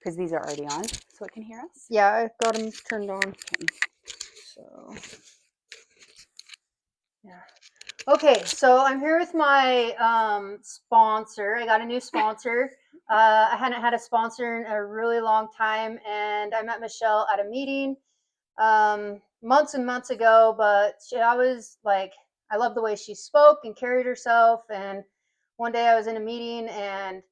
because these are already on, so it can hear us. Yeah, I got them turned on. Okay. So, yeah. Okay, so I'm here with my sponsor. I got a new sponsor. I hadn't had a sponsor in a really long time, and I met Michelle at a meeting months and months ago. But I was like, I love the way she spoke and carried herself. And one day I was in a meeting, and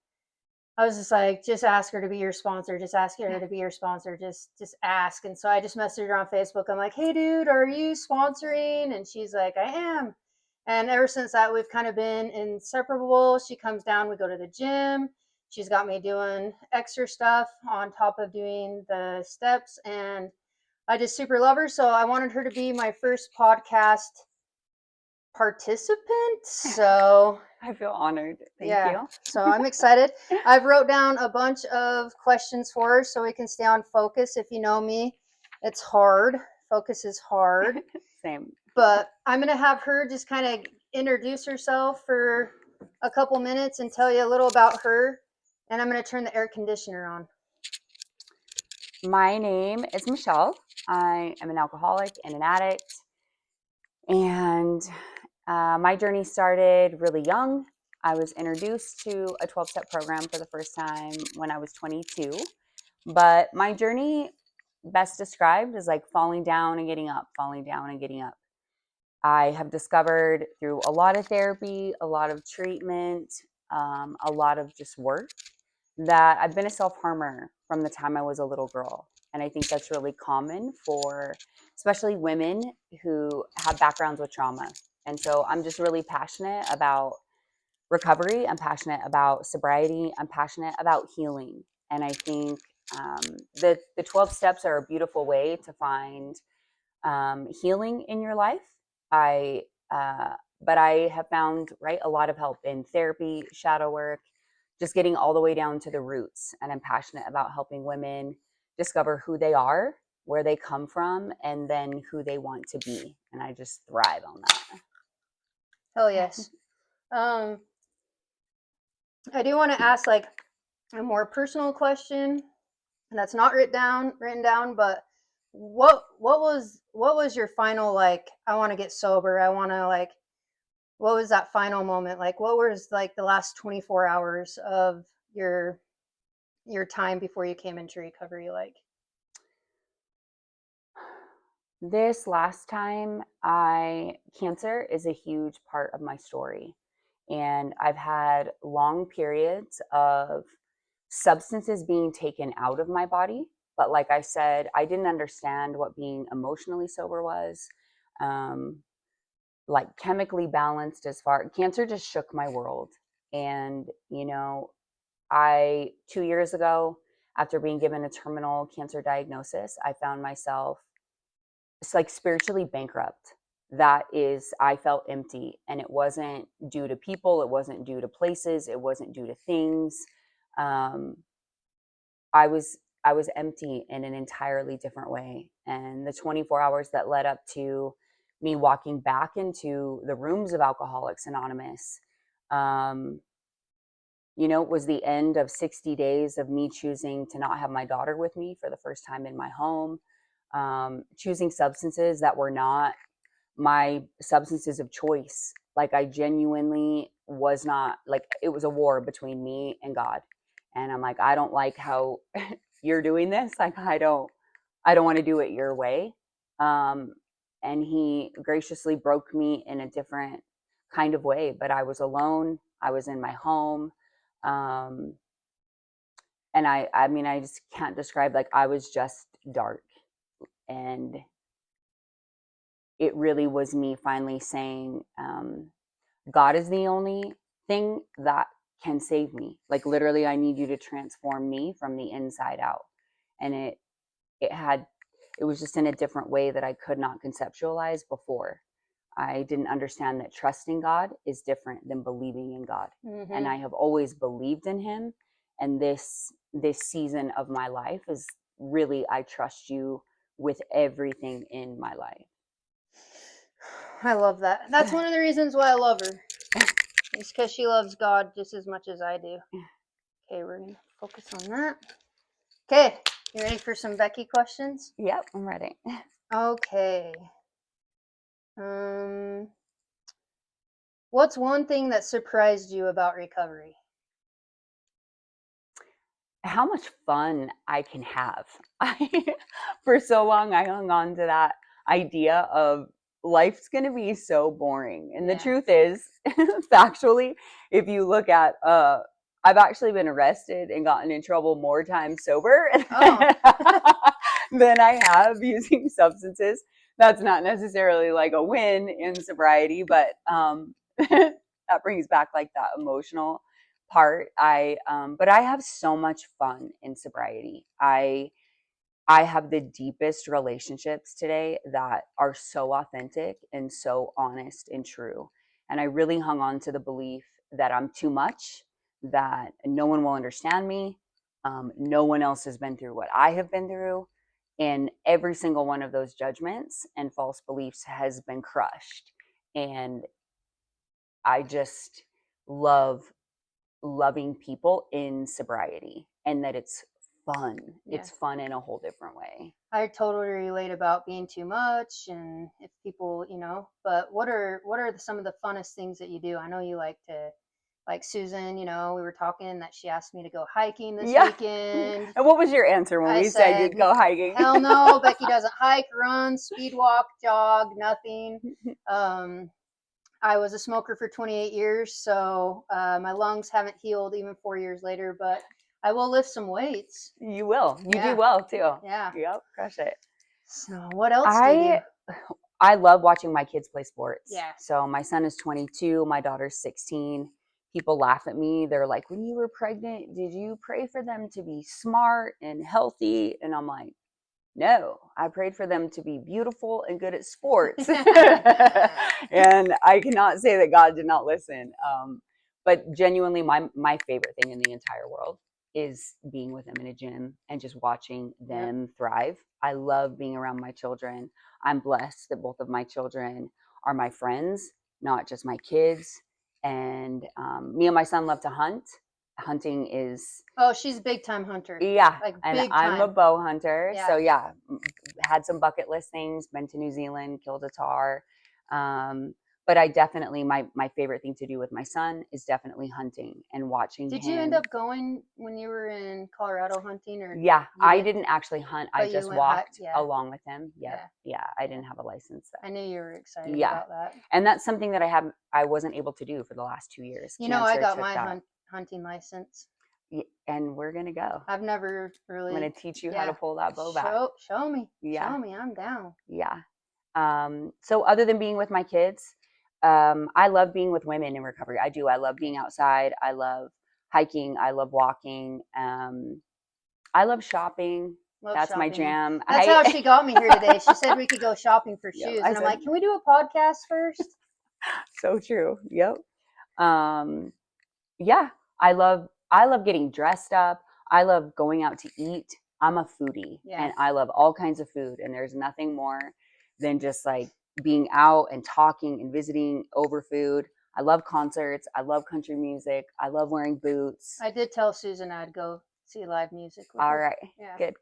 I was just like, just ask her to be your sponsor. Just ask her to be your sponsor. Just ask. And so I just messaged her on Facebook. I'm like, hey, dude, are you sponsoring? And she's like, I am. And ever since that, we've kind of been inseparable. She comes down, we go to the gym. She's got me doing extra stuff on top of doing the steps. And I just super love her. So I wanted her to be my first podcast participant. So I feel honored. Thank yeah, you. so I'm excited. I've wrote down a bunch of questions for her so we can stay on focus. If you know me, it's hard. Focus is hard. Same. But I'm going to have her just kind of introduce herself for a couple minutes and tell you a little about her. And I'm going to turn the air conditioner on. My name is Michelle. I am an alcoholic and an addict. And my journey started really young. I was introduced to a 12-step program for the first time when I was 22. But my journey, best described, is like falling down and getting up, falling down and getting up. I have discovered through a lot of therapy, a lot of treatment, a lot of just work, that I've been a self-harmer from the time I was a little girl. And I think that's really common for especially women who have backgrounds with trauma. And so I'm just really passionate about recovery. I'm passionate about sobriety. I'm passionate about healing. And I think the 12 steps are a beautiful way to find healing in your life. But I have found a lot of help in therapy, shadow work, just getting all the way down to the roots. And I'm passionate about helping women discover who they are, where they come from, and then who they want to be. And I just thrive on that. Hell yes. I do want to ask like a more personal question that's not written down, but what was your final like, I want to get sober, I want to like, what was that final moment like? What was like the last 24 hours of your time before you came into recovery like? This last time, cancer is a huge part of my story. And I've had long periods of substances being taken out of my body. But like I said, I didn't understand what being emotionally sober was. Like chemically balanced as far, cancer just shook my world. And, I 2 years ago, after being given a terminal cancer diagnosis, I found myself like spiritually bankrupt. That is, I felt empty, and it wasn't due to people, it wasn't due to places, it wasn't due to things. um, I was empty in an entirely different way. And the 24 hours that led up to me walking back into the rooms of Alcoholics Anonymous, um, was the end of 60 days of me choosing to not have my daughter with me for the first time in my home, choosing substances that were not my substances of choice. Like I genuinely was not, like it was a war between me and God. And I'm like, I don't like how you're doing this. Like I don't want to do it your way. And he graciously broke me in a different kind of way. But I was alone. I was in my home. Um, and I mean, I just can't describe, like I was just dark. And it really was me finally saying, God is the only thing that can save me. Like literally, I need you to transform me from the inside out. And it was just in a different way that I could not conceptualize before. I didn't understand that trusting God is different than believing in God. Mm-hmm. And I have always believed in him. And this season of my life is really, I trust you with everything in my life. I love that. That's one of the reasons why I love her. It's because she loves God just as much as I do. Okay, we're gonna focus on that. Okay, you ready for some Becky questions? Yep, I'm ready. Okay. What's one thing that surprised you about recovery? How much fun I can have. For so long, I hung on to that idea of life's going to be so boring. And the Yeah. truth is, factually, if you look at, I've actually been arrested and gotten in trouble more times sober Oh. than I have using substances. That's not necessarily like a win in sobriety, but that brings back like that emotional part. But I have so much fun in sobriety. I have the deepest relationships today that are so authentic and so honest and true. And I really hung on to the belief that I'm too much, that no one will understand me. No one else has been through what I have been through. And every single one of those judgments and false beliefs has been crushed. And I just love loving people in sobriety and that it's fun. Yeah. It's fun in a whole different way. I totally relate about being too much and if people, but what are some of the funnest things that you do? I know you like to, like Susan, we were talking that she asked me to go hiking this weekend. And what was your answer when we said you'd go hiking? Hell no, Becky doesn't hike, run, speed walk, jog, nothing. I was a smoker for 28 years, so my lungs haven't healed even 4 years later, but I will lift some weights. You will. You do well too. Yeah. Yep. Crush it. So what else do you do? I love watching my kids play sports. Yeah. So my son is 22, my daughter's 16. People laugh at me. They're like, when you were pregnant, did you pray for them to be smart and healthy? And I'm like, no, I prayed for them to be beautiful and good at sports. And I cannot say that God did not listen. But genuinely, my favorite thing in the entire world is being with them in a gym and just watching them thrive. I love being around my children. I'm blessed that both of my children are my friends, not just my kids. And me and my son love to hunt. Hunting is she's a big time hunter. Yeah, Like and big I'm a time. bow hunter. Yeah. So yeah, had some bucket list things, been to New Zealand, killed a tar. But I definitely, my favorite thing to do with my son is definitely hunting and watching him. Did you end up going when you were in Colorado hunting? Or Yeah, I didn't actually hunt. I you just went walked yeah. along with him. Yeah, I didn't have a license. I knew you were excited Yeah. about that. And that's something that I wasn't able to do for the last 2 years. You know, I Cancer got took my that. hunting license. And we're gonna go. I've never really. I'm gonna teach you how to pull that bow back. Show me. Yeah. Show me. I'm down. Yeah. So other than being with my kids, I love being with women in recovery. I do. I love being outside. I love hiking. I love walking. I love shopping. That's shopping. My jam. That's how she got me here today. She said we could go shopping for shoes. And I'm like, can we do a podcast first? So true. Yep. Yeah. I love getting dressed up. I love going out to eat. I'm a foodie and I love all kinds of food. And there's nothing more than just like being out and talking and visiting over food. I love concerts. I love country music. I love wearing boots. I did tell Susan I'd go see live music with her. All right. Yeah. Good.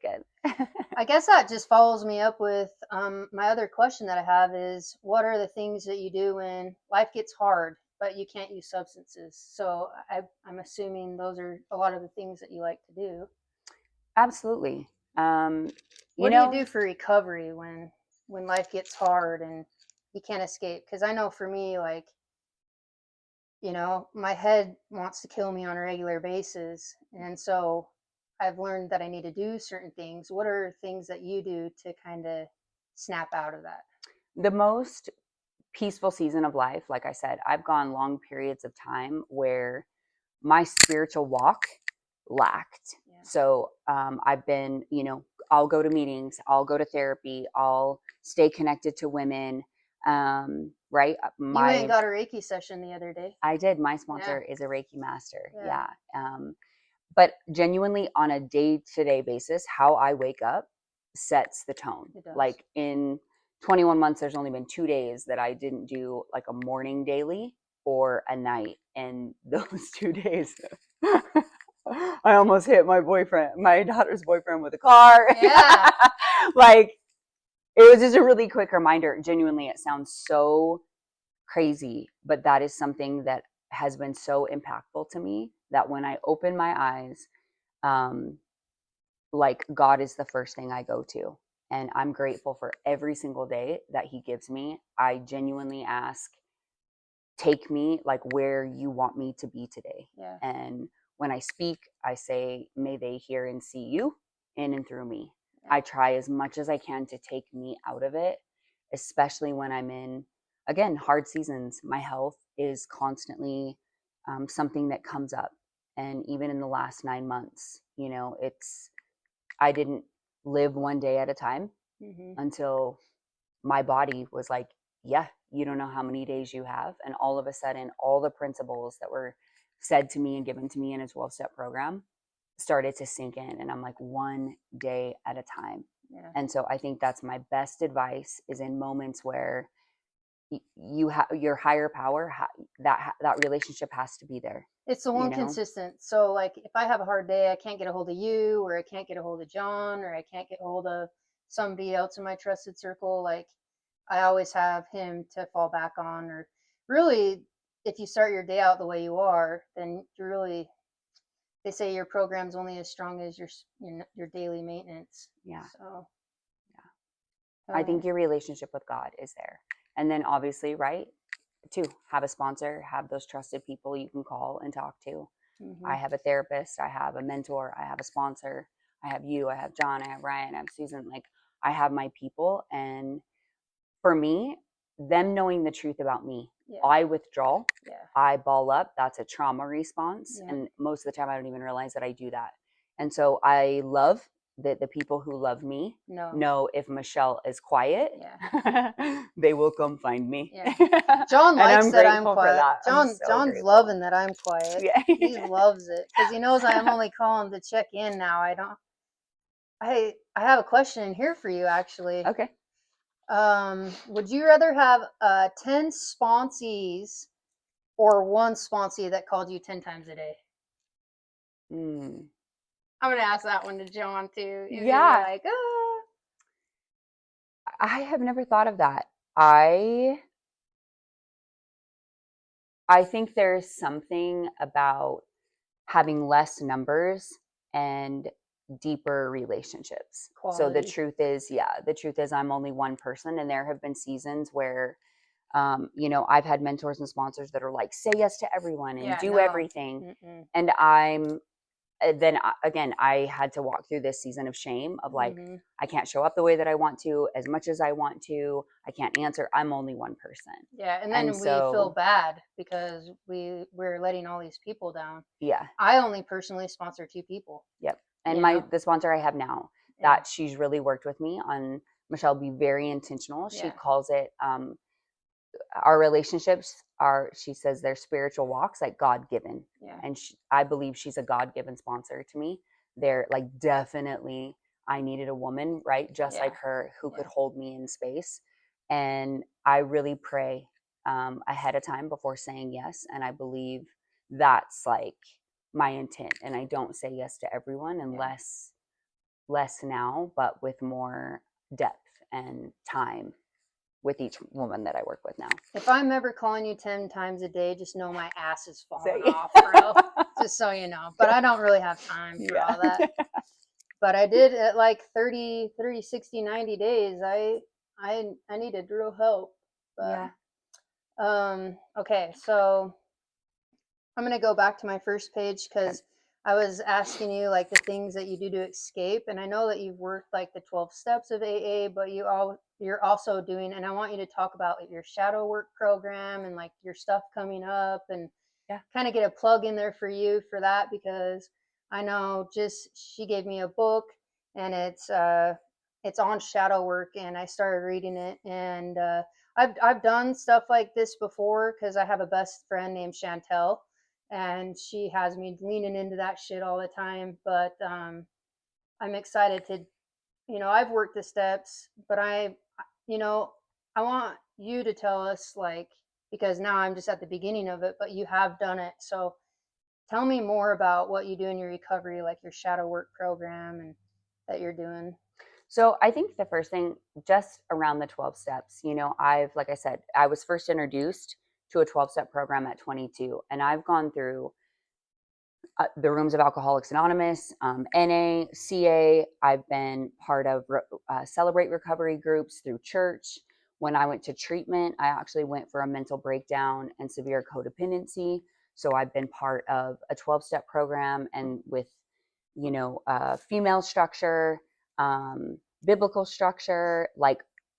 I guess that just follows me up with my other question that I have is, what are the things that you do when life gets hard, but you can't use substances? So I'm assuming those are a lot of the things that you like to do. Absolutely. What do you do for recovery when life gets hard and you can't escape? Because I know for me, like, my head wants to kill me on a regular basis. And so I've learned that I need to do certain things. What are things that you do to kind of snap out of that? The most peaceful season of life, like I said, I've gone long periods of time where my spiritual walk lacked. Yeah. So I've been, I'll go to meetings, I'll go to therapy, I'll stay connected to women. Right. You went and got a Reiki session the other day. I did. My sponsor is a Reiki master. Yeah. But genuinely on a day-to-day basis, how I wake up sets the tone. Like in 21 months, there's only been 2 days that I didn't do like a morning daily or a night. And those 2 days, I almost hit my daughter's boyfriend with a car. Yeah. Like, it was just a really quick reminder. Genuinely, it sounds so crazy, but that is something that has been so impactful to me that when I open my eyes, um, like God is the first thing I go to. And I'm grateful for every single day that He gives me. I genuinely ask, take me like where you want me to be today. Yeah. And when I speak, I say, may they hear and see you in and through me. Yeah. I try as much as I can to take me out of it, especially when I'm in, again, hard seasons. My health is constantly something that comes up. And even in the last 9 months, I didn't live one day at a time Mm-hmm. until my body was like, yeah, you don't know how many days you have. And all of a sudden, all the principles that were said to me and given to me in a 12-step program started to sink in. And I'm like, one day at a time. Yeah. And so I think that's my best advice, is in moments where you have your higher power, that relationship has to be there. It's the one consistent. So like if I have a hard day, I can't get a hold of you, or I can't get a hold of John, or I can't get a hold of somebody else in my trusted circle, like I always have him to fall back on. Or really, if you start your day out the way you are, then you really, they say your program's only as strong as your daily maintenance. Yeah. So yeah. I think your relationship with God is there. And then obviously, right, to have a sponsor, have those trusted people you can call and talk to. Mm-hmm. I have a therapist, I have a mentor, I have a sponsor, I have you, I have John, I have Ryan, I have Susan. Like, I have my people. And for me, them knowing the truth about me, I withdraw, I ball up. That's a trauma response. And most of the time, I don't even realize that I do that. And so I love that the people who love me know if Michelle is quiet, they will come find me. John likes that I'm quiet. John's grateful. loving that I'm quiet. He loves it because he knows I'm only calling to check in now. I have a question here for you, actually. Okay. Would you rather have 10 sponsees or one sponsee that called you 10 times a day? I'm gonna ask that one to John too. He's gonna be like, I have never thought of that. I think there's something about having less numbers and deeper relationships. Quality. So the truth is I'm only one person, and there have been seasons where I've had mentors and sponsors that are like, say yes to everyone and do everything. And then again, I had to walk through this season of shame of like, I can't show up the way that I want to, as much as I want to. I can't answer. I'm only one person. Yeah. And then we feel bad because we're letting all these people down. Yeah. I only personally sponsor 2 people. Yep. And the sponsor I have now, that she's really worked with me on, Michelle, be very intentional. She calls it, our relationships are, she says, they're spiritual walks, like God-given. And I believe she's a God-given sponsor to me. They're like, definitely I needed a woman, right, just like her, who could hold me in space. And I really pray ahead of time before saying yes. And I believe that's like my intent. And I don't say yes to everyone, and less now, but with more depth and time with each woman that I work with now. If I'm ever calling you 10 times a day, just know my ass is falling off, bro. Just so you know. But I don't really have time for all that. But I did at like 30, 60, 90 days. I needed real help. But, okay, so I'm going to go back to my first page because I was asking you like the things that you do to escape. And I know that you've worked like the 12 steps of AA, but you're also doing, and I want you to talk about your shadow work program and like your stuff coming up, and kind of get a plug in there for you for that, because I know she gave me a book, and it's on shadow work, and I started reading it, and I've done stuff like this before because I have a best friend named Chantel, and she has me leaning into that shit all the time. But I'm excited to, I've worked the steps, but I want you to tell us, like, because now I'm just at the beginning of it, but you have done it. So tell me more about what you do in your recovery, like your shadow work program and that you're doing. So I think the first thing, just around the 12 steps, like I said, I was first introduced to a 12-step program at 22, and I've gone through the Rooms of Alcoholics Anonymous, NA, CA. I've been part of Celebrate recovery groups through church. When I went to treatment, I actually went for a mental breakdown and severe codependency. So I've been part of a 12-step program, and with, female structure, biblical structure, like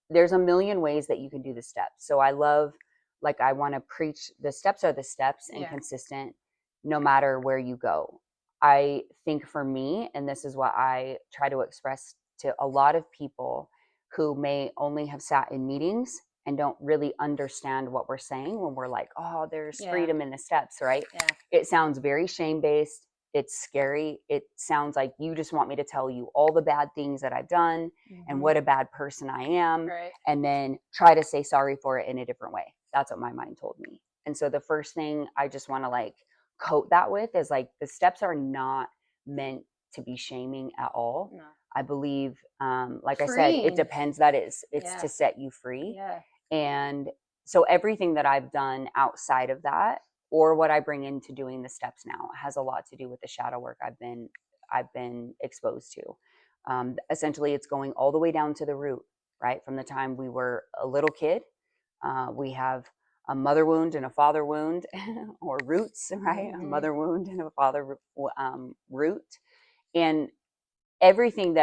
there's a million ways that you can do the steps. So I want to preach the steps are the steps and consistent no matter where you go. I think for me, and this is what I try to express to a lot of people who may only have sat in meetings and don't really understand what we're saying when we're like, oh, there's freedom in the steps, right? Yeah. It sounds very shame-based. It's scary. It sounds like you just want me to tell you all the bad things that I've done and what a bad person I am, and then try to say sorry for it in a different way. That's what my mind told me. And so the first thing I just want to coat that with is the steps are not meant to be shaming at all. No. I believe, like I said, it depends. It's to set you free. Yeah. And so everything that I've done outside of that, or what I bring into doing the steps now, has a lot to do with the shadow work I've been exposed to. Essentially, it's going all the way down to the root, right? From the time we were a little kid, we have a mother wound and a father wound, or roots, right? A mother wound and a father root. And everything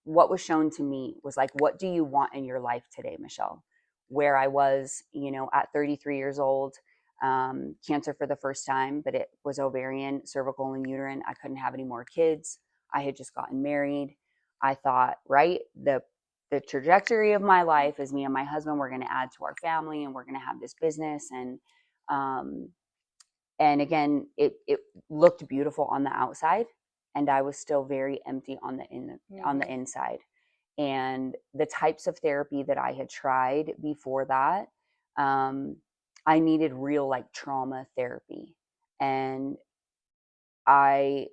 what was shown to me was what do you want in your life today, Michelle? Where I was, at 33 years old, cancer for the first time, but it was ovarian, cervical, and uterine. I couldn't have any more kids. I had just gotten married. I thought, right, the trajectory of my life is me and my husband, we're going to add to our family and we're going to have this business. And again, it looked beautiful on the outside, and I was still very empty on the inside. And the types of therapy that I had tried before that, I needed real trauma therapy. And I'm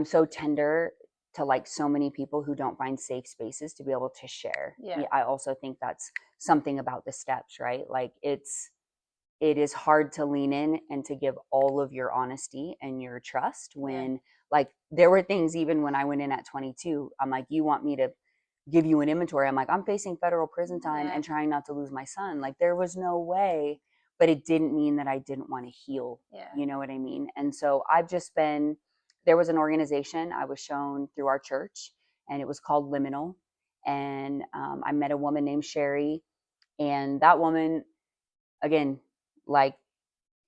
so tender to so many people who don't find safe spaces to be able to share. Yeah. I also think that's something about the steps, right? It is hard to lean in and to give all of your honesty and your trust when there were things, even when I went in at 22, I'm like, you want me to give you an inventory? I'm like, I'm facing federal prison time and trying not to lose my son. There was no way, but it didn't mean that I didn't want to heal. You know what I mean? And so there was an organization I was shown through our church, and it was called Liminal. And I met a woman named Sherry, and that woman, again,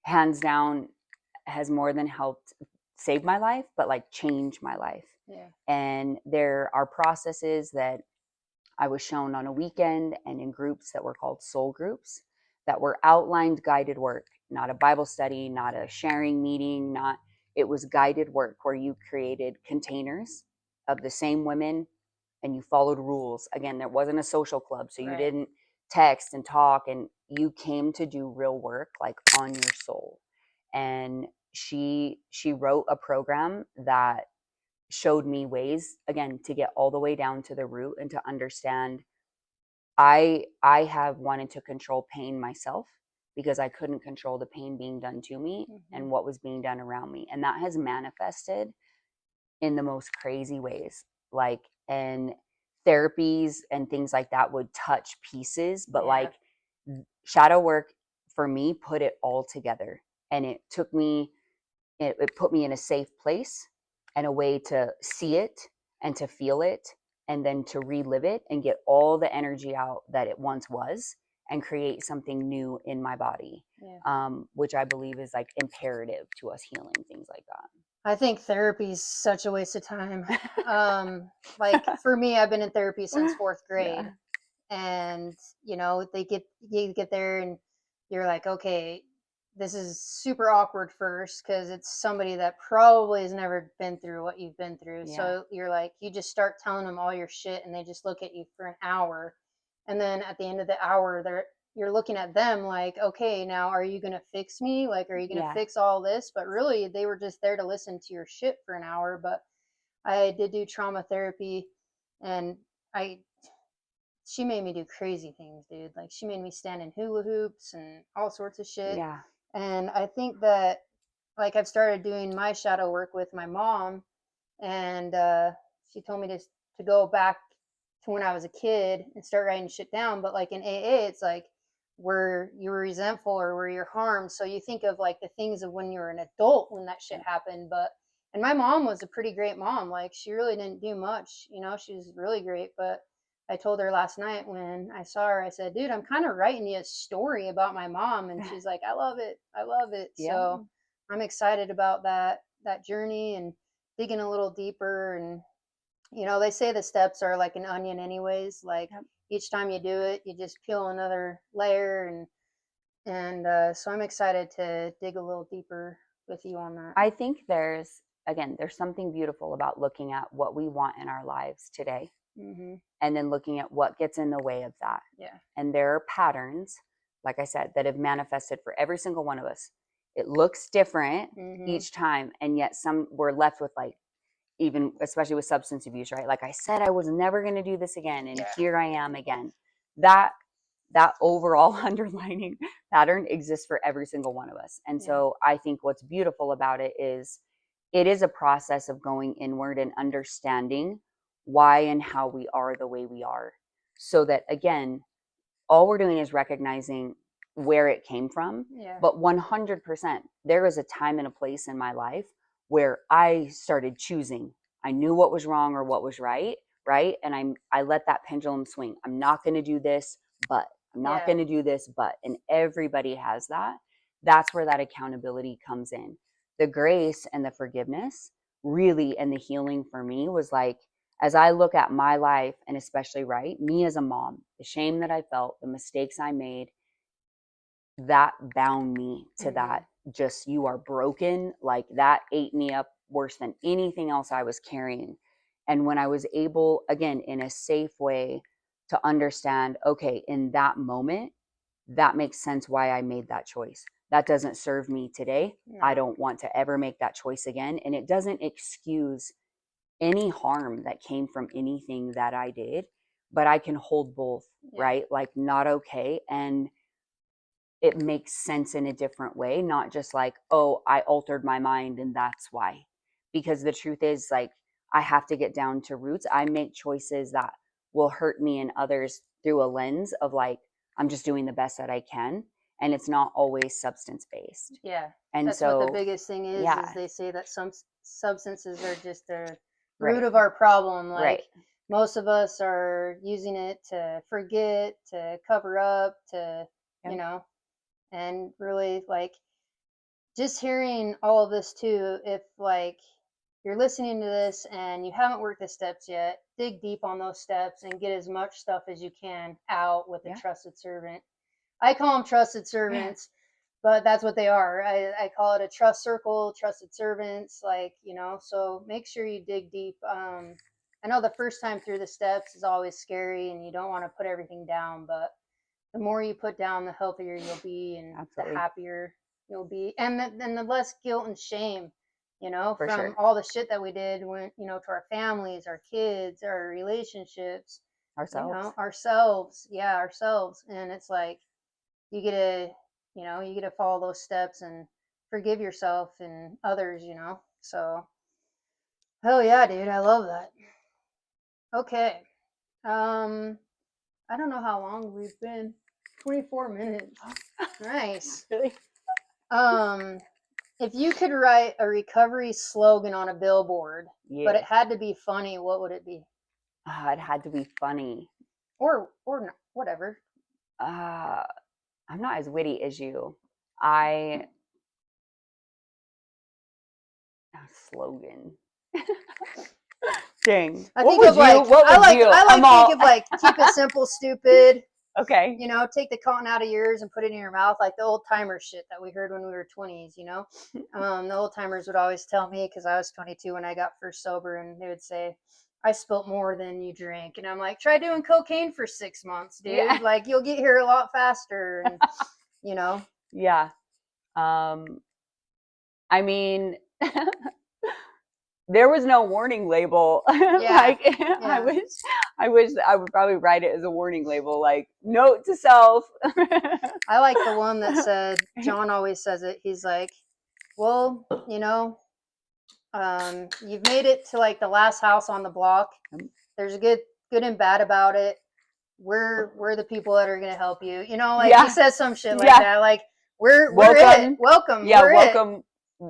hands down, has more than helped save my life, but change my life. Yeah. And there are processes that I was shown on a weekend and in groups that were called soul groups, that were outlined guided work, not a Bible study, not a sharing meeting, it was guided work where you created containers of the same women and you followed rules. Again, there wasn't a social club, so you didn't text and talk, and you came to do real work on your soul. And she wrote a program that showed me ways, again, to get all the way down to the root and to understand I have wanted to control pain myself because I couldn't control the pain being done to me and what was being done around me. And that has manifested in the most crazy ways. And therapies and things like that would touch pieces, but shadow work for me put it all together. And it put me in a safe place and a way to see it and to feel it and then to relive it and get all the energy out that it once was and create something new in my body, which I believe is imperative to us healing, things like that. I think therapy is such a waste of time. For me, I've been in therapy since fourth grade, and you get there and you're like, okay, this is super awkward first because it's somebody that probably has never been through what you've been through. So you're like, you just start telling them all your shit, and they just look at you for an hour, and then at the end of the hour, you're looking at them like, okay, now are you going to fix me? Like, are you going to Yeah. fix all this? But really, they were just there to listen to your shit for an hour. But I did do trauma therapy, and I she made me do crazy things, dude. Like, she made me stand in hula hoops and all sorts of shit. Yeah. And I think that, like, I've started doing my shadow work with my mom, and she told me to go back to when I was a kid and start writing shit down. But like in AA, it's like where you were resentful or where you're harmed. So you think of like the things of when you're an adult when that shit happened. But and my mom was a pretty great mom. Like, she really didn't do much, you know. She was really great. But I told her last night when I saw her, I said, dude, I'm kind of writing you a story about my mom. And she's like, I love it. I love it. Yeah. So I'm excited about that journey and digging a little deeper. And you know, they say the steps are like an onion anyways. Like, Yep. each time you do it, you just peel another layer. And so I'm excited to dig a little deeper with you on that. I think there's something beautiful about looking at what we want in our lives today Hmm. and then looking at what gets in the way of that. Yeah. And there are patterns, like I said, that have manifested for every single one of us. It looks different Hmm. each time, and yet some we're left with, like, even especially with substance abuse, right? Like I said, I was never going to do this again, and Yeah. here I am again. That overall underlining pattern exists for every single one of us. And Yeah. so I think what's beautiful about it is a process of going inward and understanding why and how we are the way we are, so that, again, all we're doing is recognizing where it came from. Yeah. But 100%, there was a time and a place in my life where I started choosing. I knew what was wrong or what was right, right? And I let that pendulum swing. I'm not going to do this, but I'm not Yeah. going to do this, but. And everybody has that. That's where that accountability comes in. The grace and the forgiveness, really, and the healing for me was like, as I look at my life, and especially, right, me as a mom, the shame that I felt, the mistakes I made, that bound me to Hmm. that. Just, you are broken. Like, that ate me up worse than anything else I was carrying. And when I was able, again, in a safe way, to understand, okay, in that moment, that makes sense why I made that choice. That doesn't serve me today. I No. don't want to ever make that choice again. And it doesn't excuse any harm that came from anything that I did, but I can hold both, Yeah. right? Like, not okay. And it makes sense in a different way, not just like, oh, I altered my mind and that's why. Because the truth is, like, I have to get down to roots. I make choices that will hurt me and others through a lens of, like, I'm just doing the best that I can. And it's not always substance based. Yeah. And That's what the so, biggest thing is yeah, they say that some substances are just the root right, of our problem. Like, right. most of us are using it to forget, to cover up, to, you Yep. know, and really, like, just hearing all of this too, if like you're listening to this and you haven't worked the steps yet, dig deep on those steps and get as much stuff as you can out with a Yeah. trusted servant. I call them trusted servants, but that's what they are. I call it a trust circle, trusted servants, like, you know. So make sure you dig deep. I know the first time through the steps is always scary and you don't want to put everything down, but the more you put down, the healthier you'll be and the Absolutely. happier you'll be. And the less guilt and shame, you know, For from sure. all the shit that we did when, you know, to our families, our kids, our relationships, you Ourselves. know, ourselves. Yeah, ourselves. And it's like, you get to, you know, you get to follow those steps and forgive yourself and others, you know. So, hell yeah, dude, I love that. Okay. Um, I don't know how long we've been. 24 minutes. Nice. Really? Um, if you could write a recovery slogan on a billboard, but Yeah. it had to be funny, what would it be? It had to be funny. Or not, whatever. Uh, I'm not as witty as you. I slogan. Dang. I What think would of you? like What would you? I I'm like think all of like keep it simple, stupid. okay. You know, take the cotton out of your ears and put it in your mouth, like the old timer shit that we heard when we were 20s. You know, the old timers would always tell me because I was 22 when I got first sober, and they would say, I spilt more than you drink. And I'm like, try doing cocaine for 6 months, dude. Yeah. Like, you'll get here a lot faster. And, you know, Yeah. I mean, there was no warning label. yeah, Like yeah. I wish that I would probably write it as a warning label, like note to self. I like the one that said, John always says it. He's like, well, you know, you've made it to like the last house on the block. There's a good and bad about it. We're the people that are gonna help you. You know, like he Yeah. says some shit like Yeah. that. Like we're it. Welcome. Welcome. Yeah, We're it. welcome.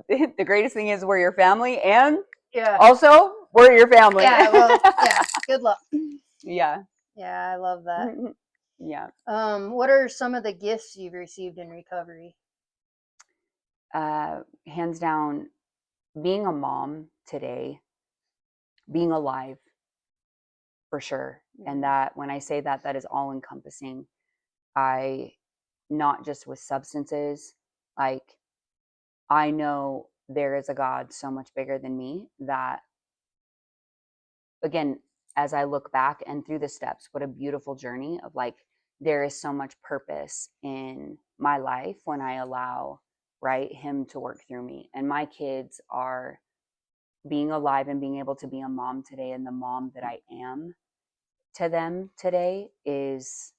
The greatest thing is we're your family, and Yeah. also we're your family. Yeah. Well. Yeah. Good luck. Yeah. Yeah, I love that. Yeah. What are some of the gifts you've received in recovery? Hands down, being a mom today, being alive for sure. And that when I say that, that is all encompassing. I, not just with substances, like I know there is a God so much bigger than me that, again, as I look back and through the steps, what a beautiful journey of like, there is so much purpose in my life when I allow, right, Him to work through me. And my kids are being alive and being able to be a mom today, and the mom that I am to them today is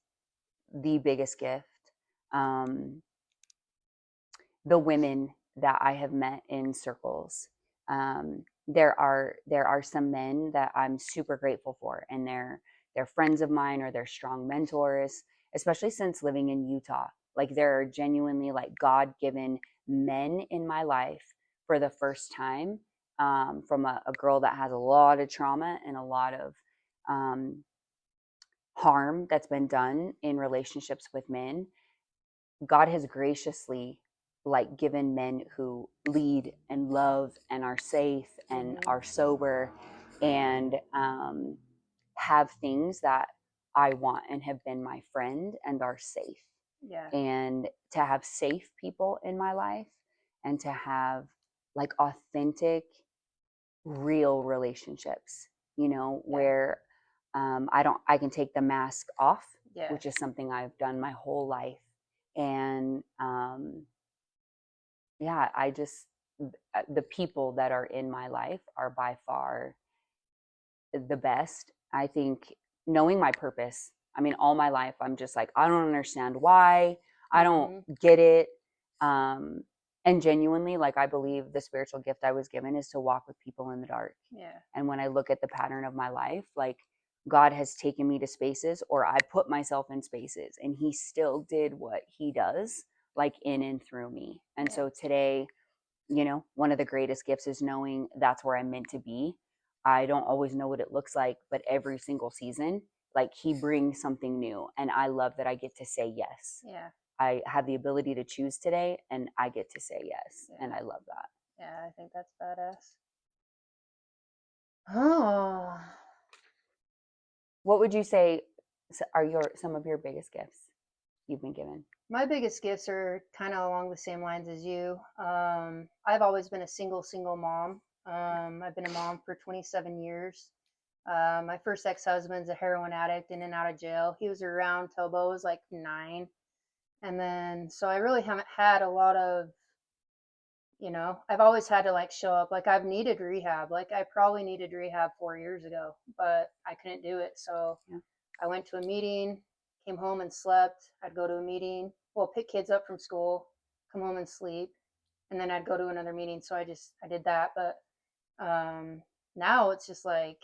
the biggest gift. Um, the women that I have met in circles. There are some men that I'm super grateful for, and they're friends of mine or they're strong mentors, especially since living in Utah. Like there are genuinely like God-given men in my life for the first time, from a girl that has a lot of trauma and a lot of um, harm that's been done in relationships with men. God has graciously like given men who lead and love and are safe and are sober and have things that I want and have been my friend and are safe. Yeah. And to have safe people in my life and to have like authentic, real relationships, where I can take the mask off, Yeah. which is something I've done my whole life. And yeah, the people that are in my life are by far the best. I think knowing my purpose, I mean, all my life, I'm just like, I don't understand why, I don't get it. And genuinely, like, I believe the spiritual gift I was given is to walk with people in the dark. Yeah. And when I look at the pattern of my life, like, God has taken me to spaces, or I put myself in spaces, and He still did what He does, like in and through me. And so today, one of the greatest gifts is knowing that's where I'm meant to be. I don't always know what it looks like, but every single season, like He brings something new. And I love that I get to say yes. Yeah. I have the ability to choose today, and I get to say yes. Yeah. And I love that. Yeah, I think that's badass. Oh. What would you say are some of your biggest gifts you've been given? My biggest gifts are kind of along the same lines as you. I've always been a single mom. I've been a mom for 27 years. My first ex-husband's a heroin addict in and out of jail. He was around till Bo was like 9. And then, so I really haven't had a lot of, I've always had to like show up. Like I've needed rehab. Like I probably needed rehab 4 years ago, but I couldn't do it. So I went to a meeting, came home and slept. I'd go to a meeting, well, pick kids up from school, come home and sleep, and then I'd go to another meeting. So I did that. But now it's just like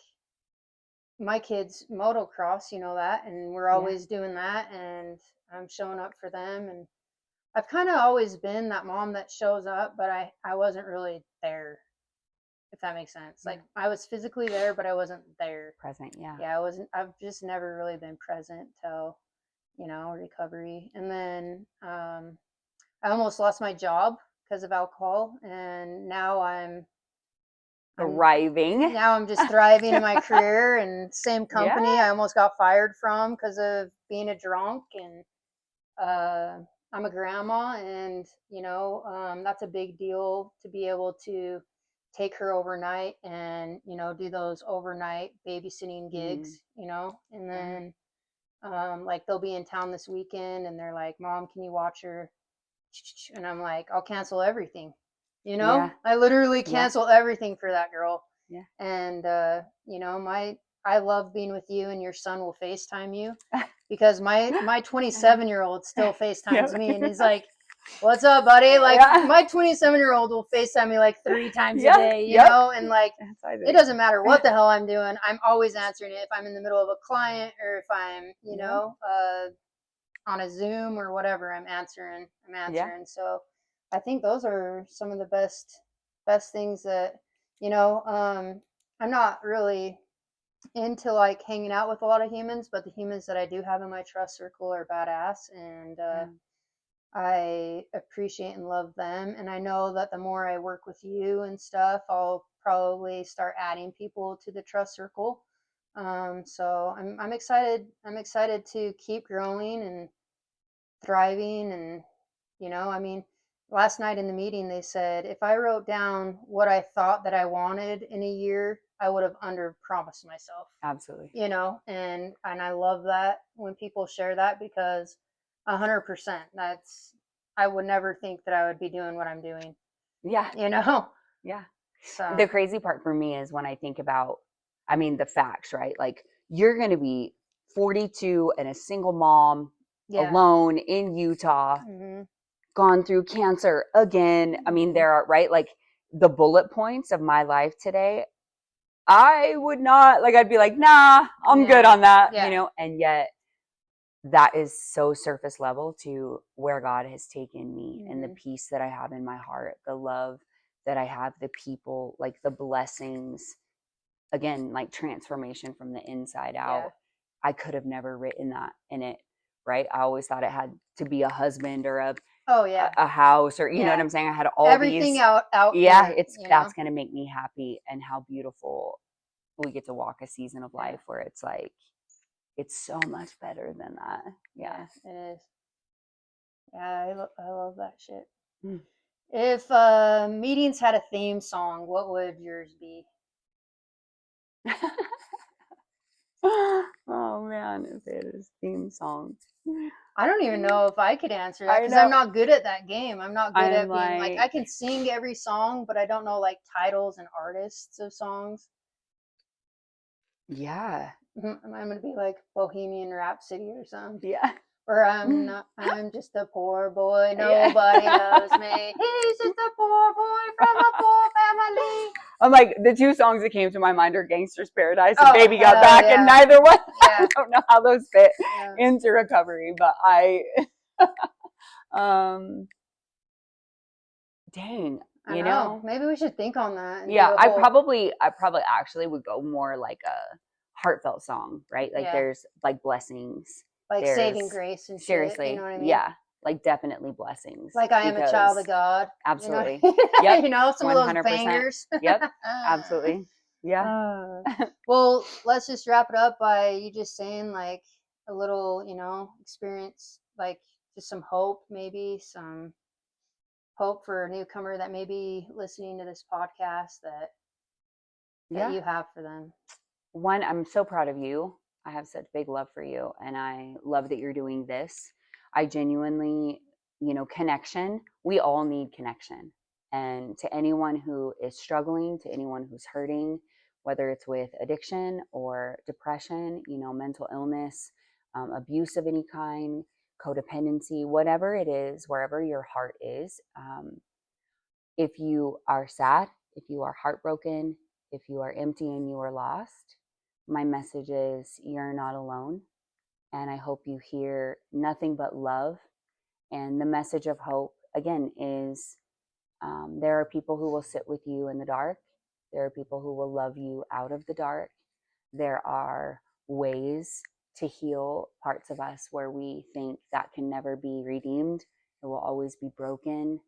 my kids motocross, you know that, and we're always doing that, and I'm showing up for them. And I've kind of always been that mom that shows up, but I wasn't really there, if that makes sense. Like I was physically there, but I wasn't there. Present, yeah. Yeah, I've just never really been present till, recovery. And then I almost lost my job because of alcohol, and now I'm thriving. Now I'm just thriving in my career, and same company I almost got fired from because of being a drunk. And I'm a grandma, and that's a big deal to be able to take her overnight and, you know, do those overnight babysitting gigs, you know, and then like they'll be in town this weekend and they're like, Mom, can you watch her? And I'm like, I'll cancel everything. You know, Yeah. I literally Yeah. cancel everything for that girl. Yeah. And you know, I love being with you, and your son will FaceTime you because my 27-year-old still FaceTimes Yep. me, and he's like, "What's up, buddy?" Like Yeah. my 27-year-old will FaceTime me like 3 times a Yeah. day, you Yep. know, and like That's how I it think. doesn't matter what the hell I'm doing. I'm always answering it if I'm in the middle of a client or if I'm, you Yeah. know, on a Zoom or whatever. I'm answering. Yeah. So I think those are some of the best things that, you know. I'm not really into like hanging out with a lot of humans, but the humans that I do have in my trust circle are badass, and Yeah. I appreciate and love them. And I know that the more I work with you and stuff, I'll probably start adding people to the trust circle. So I'm excited. I'm excited to keep growing and thriving. And you know, I mean, last night in the meeting they said if I wrote down what I thought that I wanted in a year, I would have under promised myself. Absolutely. You know, and I love that when people share that because 100%. That's I would never think that I would be doing what I'm doing. Yeah. You know. Yeah. So The crazy part for me is when I think about, I mean, the facts, right? Like you're going to be 42 and a single mom yeah. alone in Utah, Hmm. gone through cancer again. I mean, there are, right? Like the bullet points of my life today, I would not, like, I'd be like, nah, I'm good on that, you Yeah. know? And yet that is so surface level to where God has taken me and the peace that I have in my heart, the love that I have, the people, like the blessings, again, like transformation from the inside out. Yeah. I could have never written that in it, right? I always thought it had to be a husband or Oh yeah. a house, or you know what Yeah. I'm saying? I had all Everything these, out yeah, here. it's You know. that's going to make me happy. And how beautiful we get to walk a season of Yeah. life where it's like it's so much better than that. Yeah. Yeah, it is. Yeah, I love that shit. Mm. If meetings had a theme song, what would yours be? Oh man, if it is theme song. I don't even know if I could answer that I because I'm know. not good at that game. I'm not good I'm at being like I like, can sing every song, but I don't know like titles and artists of songs. yeah. I'm gonna be like Bohemian Rhapsody or something. Yeah. Or I'm not. I'm just a poor boy. Yeah. Nobody loves me. He's just a poor boy from a poor family. I'm like, the two songs that came to my mind are Gangster's Paradise and Oh, Baby Got hell Back, and yeah. neither one, I Yeah. don't know how those fit Yeah. into recovery, but um, dang, I you know. know? Maybe we should think on that and do Yeah, a I whole. probably actually would go more like a heartfelt song, right? Like Yeah. there's like blessings. Like There's Saving Grace and shit. You know seriously, what I mean? yeah, like definitely blessings Like I am a child of because God. absolutely. You know, Yep. you know some of those 100%. bangers. Yep. Absolutely. Yeah. Well, let's just wrap it up by you just saying like a little, you know, experience, like just some hope, maybe some hope for a newcomer that may be listening to this podcast that Yeah. you have for them. One, I'm so proud of you. I have such big love for you, and I love that you're doing this. I genuinely, you know, connection. We all need connection. And to anyone who is struggling, to anyone who's hurting, whether it's with addiction or depression, you know, mental illness, abuse of any kind, codependency, whatever it is, wherever your heart is, if you are sad, if you are heartbroken, if you are empty and you are lost, my message is you're not alone. And I hope you hear nothing but love. And the message of hope, again, is there are people who will sit with you in the dark. There are people who will love you out of the dark. There are ways to heal parts of us where we think that can never be redeemed. It will always be broken.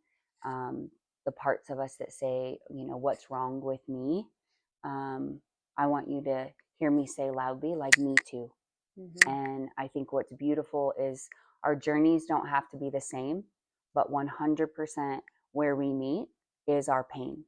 The parts of us that say, you know, what's wrong with me? I want you to hear me say loudly, like, me too. Mm-hmm. And I think what's beautiful is our journeys don't have to be the same, but 100% where we meet is our pain.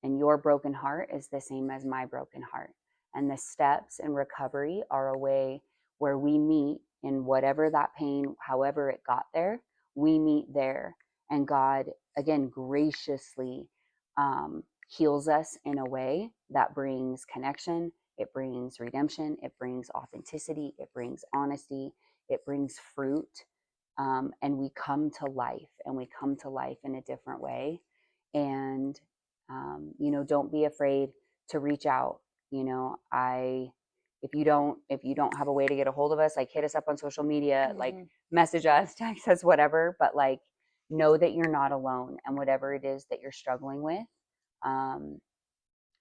And your broken heart is the same as my broken heart. And the steps in recovery are a way where we meet in whatever that pain, however it got there, we meet there. And God, again, graciously heals us in a way that brings connection, it brings redemption, it brings authenticity, it brings honesty, it brings fruit. And we come to life, and we come to life in a different way. And don't be afraid to reach out. If you don't have a way to get a hold of us, like, hit us up on social media, like, message us, text us, whatever, but like, know that you're not alone, and whatever it is that you're struggling with,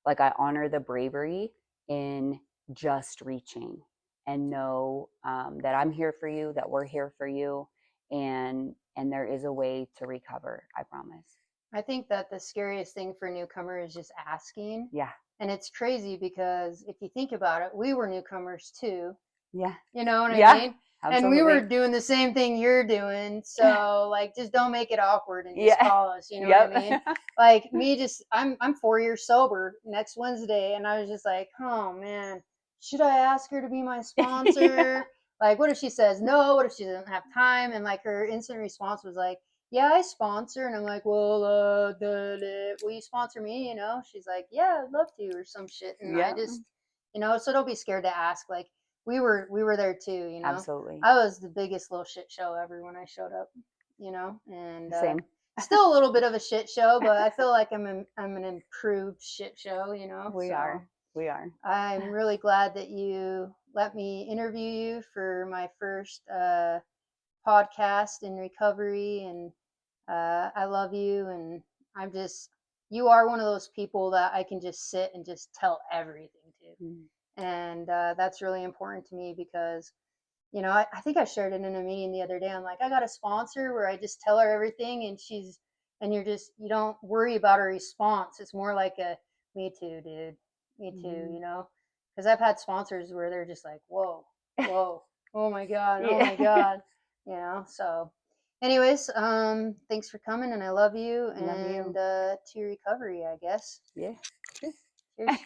like, I honor the bravery in just reaching, and know that I'm here for you, that we're here for you, and there is a way to recover, I promise. I think that the scariest thing for a newcomer is just asking. Yeah. And it's crazy because if you think about it, we were newcomers too. Yeah. You know what Yeah, I mean? absolutely. And we were doing the same thing you're doing. So like, just don't make it awkward and just call us. You know what I mean? Like me, I'm 4 years sober next Wednesday, and I was just like, oh man, should I ask her to be my sponsor? Like, what if she says no? What if she doesn't have time? And like, her instant response was like, yeah, I sponsor. And I'm like, well, will you sponsor me? She's like, yeah, I'd love to, or some shit. And I just, so don't be scared to ask. Like, we were there too, Absolutely. I was the biggest little shit show ever when I showed up, and Same. still a little bit of a shit show, but I feel like I'm an improved shit show, We are. I'm really glad that you let me interview you for my first podcast in recovery, and I love you, and you are one of those people that I can just sit and just tell everything to. Mm. And that's really important to me because, I think I shared it in a meeting the other day. I'm like, I got a sponsor where I just tell her everything, and you don't worry about her response. It's more like me too, dude. Me too, because I've had sponsors where they're just like, whoa, oh my God, oh my God, so anyways, thanks for coming, and I love you, and to your recovery, I guess. Yeah. Cheers.